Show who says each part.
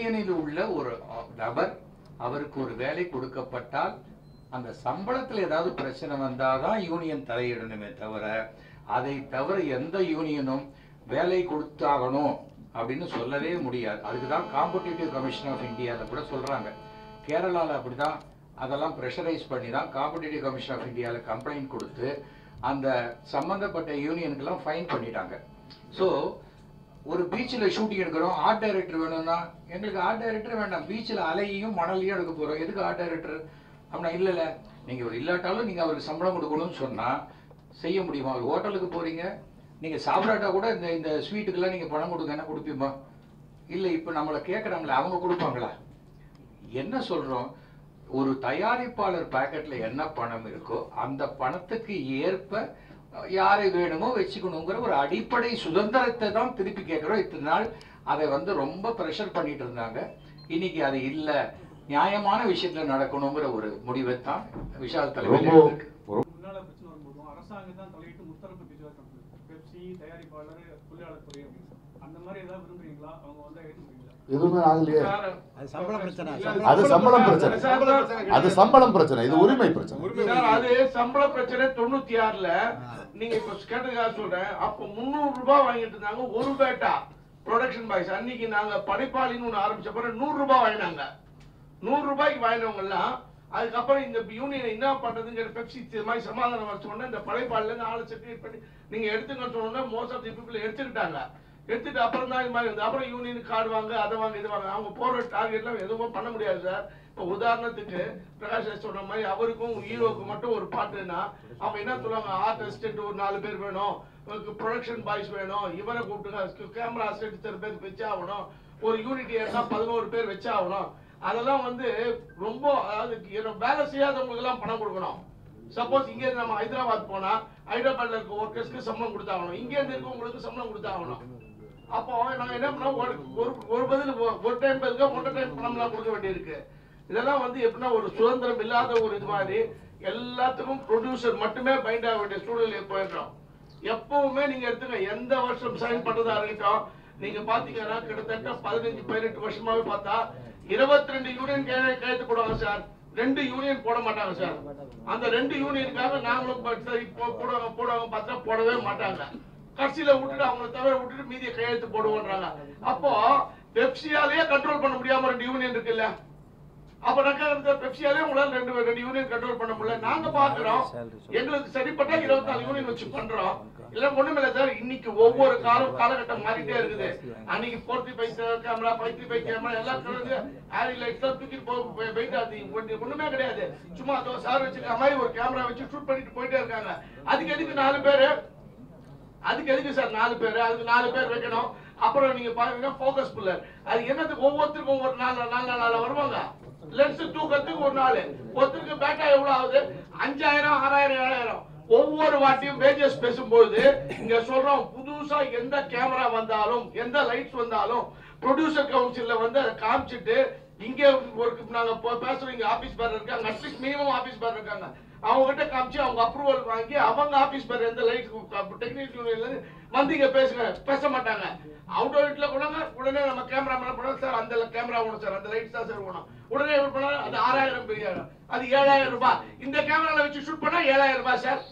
Speaker 1: யூனியனில் உள்ள ஒரு நபர் அவருக்கு ஒரு வேலை கொடுக்கப்பட்டால் அந்த சம்பளத்தில் ஏதாவது பிரச்சனை வந்தாதான் யூனியன் தலையிடணுமே தவிர, அதை தவிர எந்த யூனியனும் வேலை கொடுத்தாகணும் அப்படின்னு சொல்லவே முடியாது. அதுக்கு தான் காம்படிட்டிவ் கமிஷன் ஆஃப் இந்தியாவில் கூட சொல்றாங்க. கேரளாவில் அப்படிதான் அதெல்லாம் ப்ரெஷரைஸ் பண்ணி தான் காம்படிட்டிவ் கமிஷன் ஆஃப் இந்தியாவில் கம்ப்ளைண்ட் கொடுத்து அந்த சம்பந்தப்பட்ட யூனியனுக்கெல்லாம் ஃபைன் பண்ணிட்டாங்க. ஸோ ஒரு பீச்சில் ஷூட்டிங் எடுக்கிறோம், ஆர்ட் டைரக்டர் வேணும்னா எங்களுக்கு ஆர்ட் டைரக்டர் வேண்டாம், பீச்சில் அலையையும் மணலையும் எடுக்க போகிறோம், எதுக்கு ஆர்ட் டைரக்டர் அப்படின்னா இல்லை நீங்கள் ஒரு இல்லாட்டாலும் நீங்கள் அவருக்கு சம்பளம் கொடுக்கணும்னு சொன்னால் செய்ய முடியுமா? ஒரு ஹோட்டலுக்கு போகிறீங்க, நீங்கள் சாப்பிடாட்டா கூட இந்த ஸ்வீட்டுக்கெல்லாம் நீங்கள் பணம் கொடுங்கன்னா கொடுப்பீமா? இல்லை, இப்போ நம்மளை கேட்குறாங்களே அவங்க கொடுப்பாங்களா? என்ன சொல்கிறோம், ஒரு தயாரிப்பாளர் பாக்கெட்ல என்ன பணம் இருக்கோ அந்த பணத்துக்கு ஏற்ப யாரை வேணுமோ வச்சுக்கணுங்கிற ஒரு அடிப்படை சுதந்திரத்தை தான் திருப்பி கேட்கிறோம். இத்தனை நாள் அதை ரொம்ப ப்ரெஷர் பண்ணிட்டு இருந்தாங்க. இன்னைக்கு அது இல்ல, நியாயமான விஷயத்துல நடக்கணுங்கிற ஒரு முடிவை தான் விஷால் தலைவர் இருக்கு.
Speaker 2: அரசாங்கம் தான் தலையிட்டு முத்தரப்பு பெப்சி தயாரிப்பாளர் தொழிலாளர் துறை அந்த மாதிரி ஏதாவது விரும்புறீங்களா? அவங்க
Speaker 3: எதுவுமே ஆகலையே.
Speaker 4: அது சம்பளம் பிரச்சனை,
Speaker 3: அது சம்பளம் பிரச்சனை, அது சம்பளம் பிரச்சனை, இது உரிமை பிரச்சனை.
Speaker 5: அது சம்பள பிரச்சனை. 96ல நீங்க இப்ப கேட்டதுக்காக சொல்றேன், அப்ப 300 ரூபாய் வாங்கிட்டு இருந்தாங்க ஒரு பேட்டா ப்ரொடக்ஷன் பாய்ஸ். அன்னைக்கு நாங்க படைப்பாளின்னு ஒண்ணு ஆரம்பிச்ச பிறகு 100 ரூபாய் வாங்கினாங்க. 100 ரூபாய்க்கு வாங்கினவங்க எல்லாம் அதுக்கப்புறம் இந்த யூனியன் என்ன பண்றதுங்கிற பெப்சி மாதிரி சமாதானம் வச்சோன்னா இந்த படைப்பாளில இருந்து ஆளை செட்டில் பண்ணி நீங்க எடுத்துங்கன்னு சொன்னோன்னா மோஸ்ட் ஆஃப் தி பீப்புள் எடுத்துக்கிட்டாங்க. எடுத்துட்டு அப்புறம் தான் இது மாதிரி வந்து அப்புறம் யூனியனுக்கு கார்டு வாங்க, அதை வாங்க, இது வாங்க. அவங்க போற டார்கெட்லாம் எதுவும் பண்ண முடியாது சார். இப்போ உதாரணத்துக்கு பிரகாஷ் சொன்ன மாதிரி அவருக்கும் ஹீரோவுக்கு மட்டும் ஒரு பாட்டுன்னா அவங்க என்ன சொல்லுவாங்க, ஆர்ட் அசிஸ்டன்ட் ஒரு 4 பேர் வேணும், ப்ரொடக்ஷன் பாய்ஸ் வேணும், இவரை கூப்பிட்டுங்க, கேமரா அசிஸ்டன்ட் இத்தனை பேர் வச்சாகணும், ஒரு யூனிட் ஏன்னா 11 பேர் வச்சாகணும். அதெல்லாம் ரொம்ப அதாவது வேலை செய்யாதவங்களுக்கு எல்லாம் பணம் கொடுக்கணும். சப்போஸ் இங்க இருந்து நம்ம ஹைதராபாத் போனா ஹைதராபாத்ல இருக்க ஒர்க்கர்ஸ்க்கு சம்பளம் கொடுத்தாகணும், இங்க இருந்து இருக்கவங்களுக்கு சம்பளம் கொடுத்தாகணும். அப்போ நாங்க என்ன பண்ணோம், ஒரு பதில் ஒரு டைம் பதிலுக்கு 1 டைம் பணம்லாம் கொடுக்க வேண்டியிருக்கு. இதெல்லாம் எப்படின்னா ஒரு சுதந்திரம் இல்லாத ஒரு இது மாதிரி எல்லாத்துக்கும் ப்ரொடியூசர் மட்டுமே பைண்ட் ஆக வேண்டிய சூழ்நிலை போயிடுறோம். எப்பவுமே நீங்க எடுத்துங்க, எந்த வருஷம் சைன் பண்றதா இருக்கட்டும், நீங்க பாத்தீங்கன்னா கிட்டத்தட்ட 15-18 வருஷமாவே பார்த்தா 22 யூனியன் கையெழுத்து போடுவாங்க சார், 2 யூனியன் போட மாட்டாங்க சார். அந்த 2 யூனியனுக்காக நாங்களும் போடுவாங்க பார்த்தா போடவே மாட்டாங்க. கட்சியில விட்டுட்டு அவங்களை தவிர விட்டுட்டு மீதியை கையெழுத்து போடுவோன்றாங்க. அப்போ பெப்சியாலேயே கண்ட்ரோல் பண்ண முடியாம 2 யூனியன் இருக்குல்ல, அப்ப பெப்சியாலே உங்களால 2 யூனியன் கண்ட்ரோல் பண்ண முடியல. நாங்க பாக்குறோம், எங்களுக்கு சரிப்பட்டா 24 யூனியன் வச்சு பண்றோம். இல்ல ஒண்ணுமில்ல சார், இன்னைக்கு ஒவ்வொரு காலகட்டம் மாறிட்டே இருக்குது. அன்னைக்கு 45 கேமரா 55 கேமரா எல்லாம் ஆரி லைட்ஸ் தூக்கி போயிட்டு அது ஒண்ணுமே கிடையாது. சும்மா அதோ சார் வச்சிருக்க மாதிரி ஒரு கேமரா வச்சு ஷூட் பண்ணிட்டு போயிட்டே இருக்காங்க. அதுக்கு எதுக்கு 4 பேரு? அதுக்கு எதுக்கு சார் 4 பேரு? அதுக்கு 4 பேர் வைக்கணும். அப்புறம் நீங்க பாத்தீங்கன்னா போக்கஸ் புல்லர், அது என்னத்துக்கு ஒவ்வொருத்தருக்கும் ஒரு 4 நாள் வருவாங்க. லென்ஸ் தூக்கத்துக்கு ஒரு நாள், ஒருத்தருக்கு பேட்டா எவ்வளவு ஆகுது? 5000 6000 7000. ஒவ்வொரு வாட்டியும் வேஜஸ் பேசும்போது இங்க சொல்றோம், புதுசா எந்த கேமரா வந்தாலும் எந்த லைட்ஸ் வந்தாலும் ப்ரொடியூசர் கவுன்சில்ல அதை காமிச்சிட்டு இங்க ஒரு நாங்க பேசுறோம், இங்க ஆபீஸ் பேர் இருக்காங்க, அட்லீஸ்ட் மினிமம் ஆபீஸ் பேர் இருக்காங்க, அவங்க கிட்ட காமிச்சு அவங்க அப்ரூவல் வாங்கி அவங்க ஆபீஸ் பேர் எந்த லைட் டெக்னிக்கல் யூனியன்ல இங்க பேச மாட்டாங்க. அவுட் வீட்ல உடனே நம்ம கேமரா மேல போனா சார் அந்த கேமரா வேணும் சார், அந்த லைட்ஸ் தான் சார் வேணும். உடனே பண்ணா அது 6000 பெரிய, அது 7000 ரூபாய். இந்த கேமரால வச்சு ஷூட் பண்ணா 7000 ரூபாய் சார்.